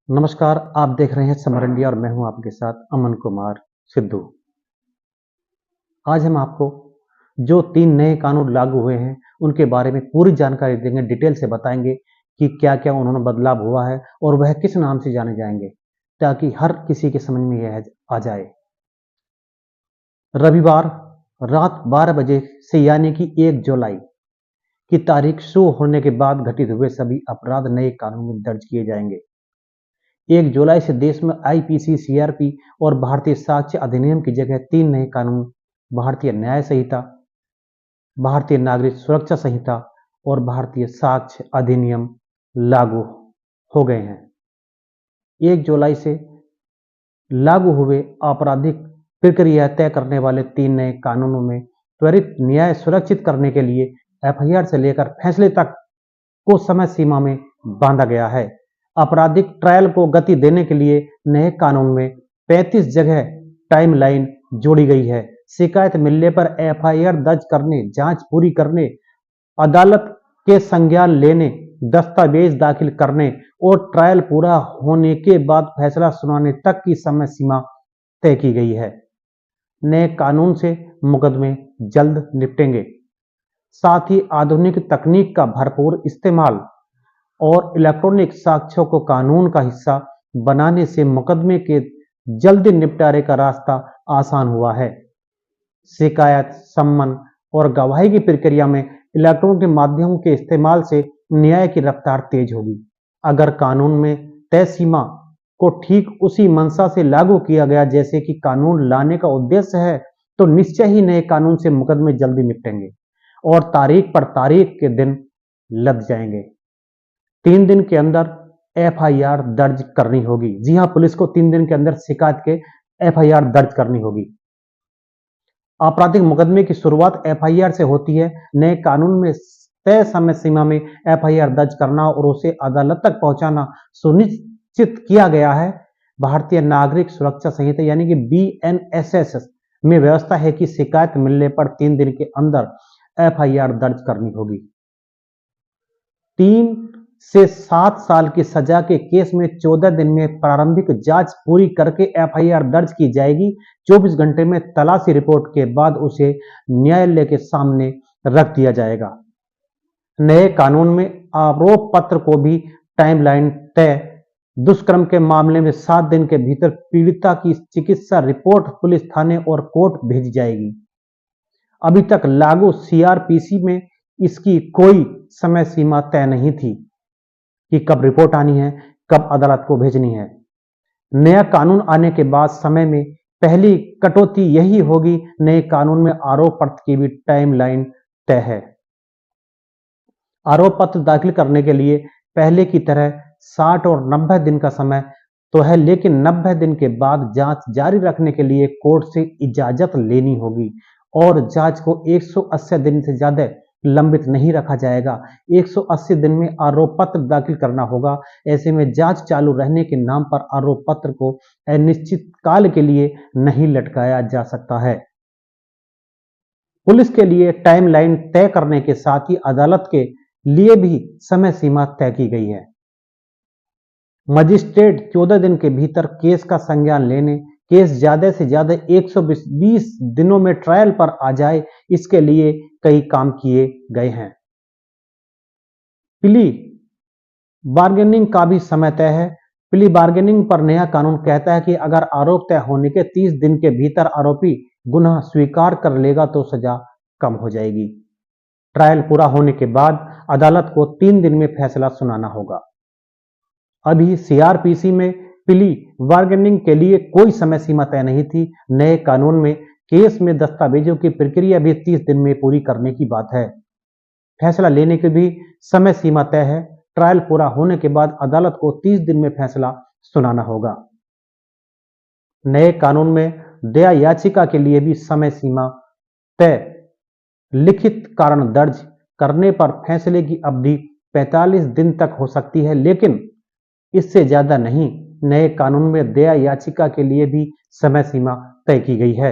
नमस्कार, आप देख रहे हैं समर इंडिया और मैं हूं आपके साथ अमन कुमार सिद्धू। आज हम आपको जो 3 नए कानून लागू हुए हैं, उनके बारे में पूरी जानकारी देंगे, डिटेल से बताएंगे कि क्या-क्या उन्होंने बदलाव हुआ है और वह किस नाम से जाने जाएंगे, ताकि हर किसी के समझ में यह आ जाए। रविवार रात 12 बजे से यानी कि 1 जुलाई की तारीख शुरू होने के बाद घटित हुए सभी अपराध नए कानून में दर्ज किए जाएंगे। 1 जुलाई से देश में आईपीसी, सीआरपी और भारतीय साक्ष्य अधिनियम की जगह 3 नए कानून भारतीय न्याय संहिता, भारतीय नागरिक सुरक्षा संहिता और भारतीय साक्ष्य अधिनियम लागू हो गए हैं। 1 जुलाई से लागू हुए आपराधिक प्रक्रिया तय करने वाले 3 नए कानूनों में त्वरित न्याय सुरक्षित करने के लिए एफआईआर से लेकर फैसले तक को समय सीमा में बांधा गया है। आपराधिक ट्रायल को गति देने के लिए नए कानून में 35 जगह टाइमलाइन जोड़ी गई है। शिकायत मिलने पर एफआईआर दर्ज करने, जांच पूरी करने, अदालत के संज्ञान लेने, दस्तावेज दाखिल करने और ट्रायल पूरा होने के बाद फैसला सुनाने तक की समय सीमा तय की गई है। नए कानून से मुकदमे जल्द निपटेंगे। साथ ही आधुनिक तकनीक का भरपूर इस्तेमाल और इलेक्ट्रॉनिक साक्ष्यों को कानून का हिस्सा बनाने से मुकदमे के जल्दी निपटारे का रास्ता आसान हुआ है। शिकायत, सम्मन और गवाही की प्रक्रिया में इलेक्ट्रॉनिक माध्यमों के इस्तेमाल से न्याय की रफ्तार तेज होगी। अगर कानून में तय सीमा को ठीक उसी मंशा से लागू किया गया जैसे कि कानून लाने का उद्देश्य है, तो निश्चय ही नए कानून से मुकदमे जल्दी निपटेंगे और तारीख पर तारीख के दिन लद जाएंगे। 3 दिन के अंदर एफआईआर दर्ज करनी होगी। जी हां, पुलिस को 3 दिन के अंदर शिकायत के एफआईआर दर्ज करनी होगी। आपराधिक मुकदमे की शुरुआत एफआईआर से होती है। नए कानून में तय समय सीमा में एफआईआर दर्ज करना और उसे अदालत तक पहुंचाना सुनिश्चित किया गया है। भारतीय नागरिक सुरक्षा संहिता यानी कि बीएनएसएस में व्यवस्था है कि शिकायत मिलने पर 3 दिन के अंदर एफआईआर दर्ज करनी होगी। 3 से 7 साल की सजा के केस में 14 दिन में प्रारंभिक जांच पूरी करके एफआईआर दर्ज की जाएगी। 24 घंटे में तलाशी रिपोर्ट के बाद उसे न्यायालय के सामने रख दिया जाएगा। नए कानून में आरोप पत्र को भी टाइमलाइन तय। दुष्कर्म के मामले में 7 दिन के भीतर पीड़िता की चिकित्सा रिपोर्ट पुलिस थाने और कोर्ट भेजी जाएगी। अभी तक लागू सीआरपीसी में इसकी कोई समय सीमा तय नहीं थी कि कब रिपोर्ट आनी है, कब अदालत को भेजनी है। नया कानून आने के बाद समय में पहली कटौती यही होगी। नए कानून में आरोप पत्र की भी टाइमलाइन तय है। आरोप पत्र दाखिल करने के लिए पहले की तरह 60 और 90 दिन का समय तो है, लेकिन 90 दिन के बाद जांच जारी रखने के लिए कोर्ट से इजाजत लेनी होगी और जांच को 180 दिन से ज्यादा लंबित नहीं रखा जाएगा। 180 दिन में आरोप पत्र दाखिल करना होगा। ऐसे में जांच चालू रहने के नाम पर आरोप पत्र को अनिश्चित काल के लिए नहीं लटकाया जा सकता है। पुलिस के लिए टाइमलाइन तय करने के साथ ही अदालत के लिए भी समय सीमा तय की गई है। मजिस्ट्रेट 14 दिन के भीतर केस का संज्ञान लेने, केस ज्यादा से ज्यादा 120 दिनों में ट्रायल पर आ जाए, इसके लिए कई काम किए गए हैं। प्ली बार्गेनिंग का भी समय तय है। प्ली बार्गेनिंग पर नया कानून कहता है कि अगर आरोप तय होने के 30 दिन के भीतर आरोपी गुनाह स्वीकार कर लेगा तो सजा कम हो जाएगी। ट्रायल पूरा होने के बाद अदालत को 3 दिन में फैसला सुनाना होगा। अभी सीआरपीसी में प्ली बार्गेनिंग के लिए कोई समय सीमा तय नहीं थी। नए कानून में केस में दस्तावेजों की प्रक्रिया भी 30 दिन में पूरी करने की बात है। फैसला लेने की भी समय सीमा तय है। ट्रायल पूरा होने के बाद अदालत को 30 दिन में फैसला सुनाना होगा। नए कानून में दया याचिका के लिए भी समय सीमा तय। लिखित कारण दर्ज करने पर फैसले की अवधि 45 दिन तक हो सकती है, लेकिन इससे ज्यादा नहीं। नए कानून में दया याचिका के लिए भी समय सीमा तय की गई है।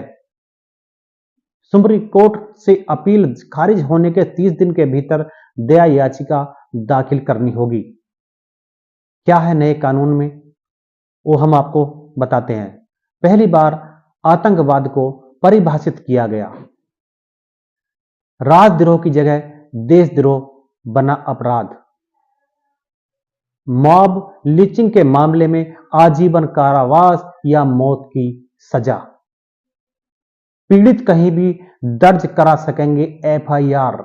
सुप्रीम कोर्ट से अपील खारिज होने के 30 दिन के भीतर दया याचिका दाखिल करनी होगी। क्या है नए कानून में? वो हम आपको बताते हैं। पहली बार आतंकवाद को परिभाषित किया गया। राजद्रोह की जगह देशद्रोह बना अपराध। मॉब लिंचिंग के मामले में आजीवन कारावास या मौत की सजा। पीड़ित कहीं भी दर्ज करा सकेंगे एफआईआर।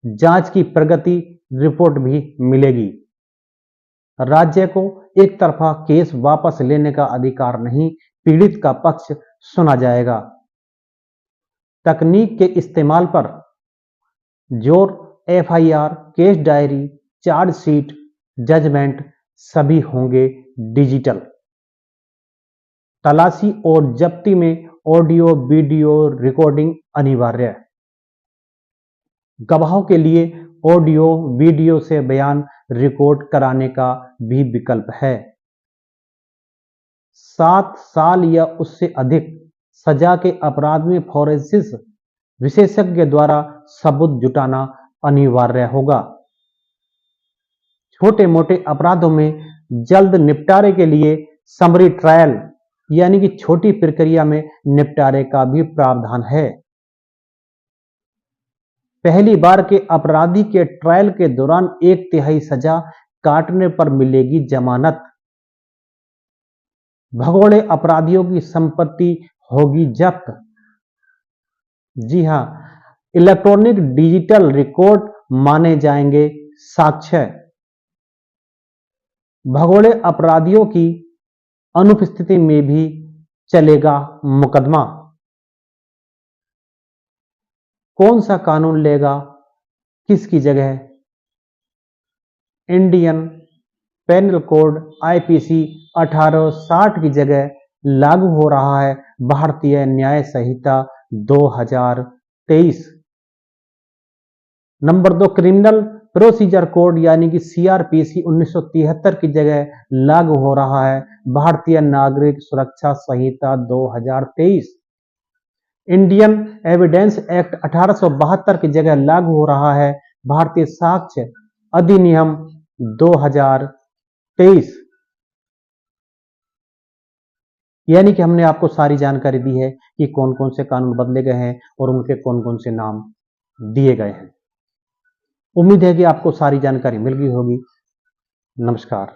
जांच की प्रगति रिपोर्ट भी मिलेगी। राज्य को एक तरफा केस वापस लेने का अधिकार नहीं, पीड़ित का पक्ष सुना जाएगा। तकनीक के इस्तेमाल पर जोर। FIR, case diary, chargesheet, judgement सभी होंगे डिजिटल। तलाशी और जब्ती में ऑडियो वीडियो रिकॉर्डिंग अनिवार्य। गवाहों के लिए ऑडियो वीडियो से बयान रिकॉर्ड कराने का भी विकल्प है। 7 साल या उससे अधिक सजा के अपराध में फोरेंसिक विशेषज्ञ द्वारा सबूत जुटाना अनिवार्य होगा। छोटे मोटे अपराधों में जल्द निपटारे के लिए समरी ट्रायल यानी कि छोटी प्रक्रिया में निपटारे का भी प्रावधान है। पहली बार के अपराधी के ट्रायल के दौरान 1/3 सजा काटने पर मिलेगी जमानत। भगोड़े अपराधियों की संपत्ति होगी जब्त। जी हां, इलेक्ट्रॉनिक डिजिटल रिकॉर्ड माने जाएंगे साक्ष्य। भगोड़े अपराधियों की अनुपस्थिति में भी चलेगा मुकदमा। कौन सा कानून लेगा किसकी जगह? इंडियन पेनल कोड आईपीसी 1860 की जगह लागू हो रहा है भारतीय न्याय संहिता 2023। नंबर 2, क्रिमिनल प्रोसीजर कोड यानी कि सीआरपीसी 1973 की जगह लागू हो रहा है भारतीय नागरिक सुरक्षा संहिता 2023। इंडियन एविडेंस एक्ट 1872 की जगह लागू हो रहा है भारतीय साक्ष्य अधिनियम 2023। यानी कि हमने आपको सारी जानकारी दी है कि कौन कौन से कानून बदले गए हैं और उनके कौन कौन से नाम दिए गए हैं। उम्मीद है कि आपको सारी जानकारी मिल गई होगी। नमस्कार।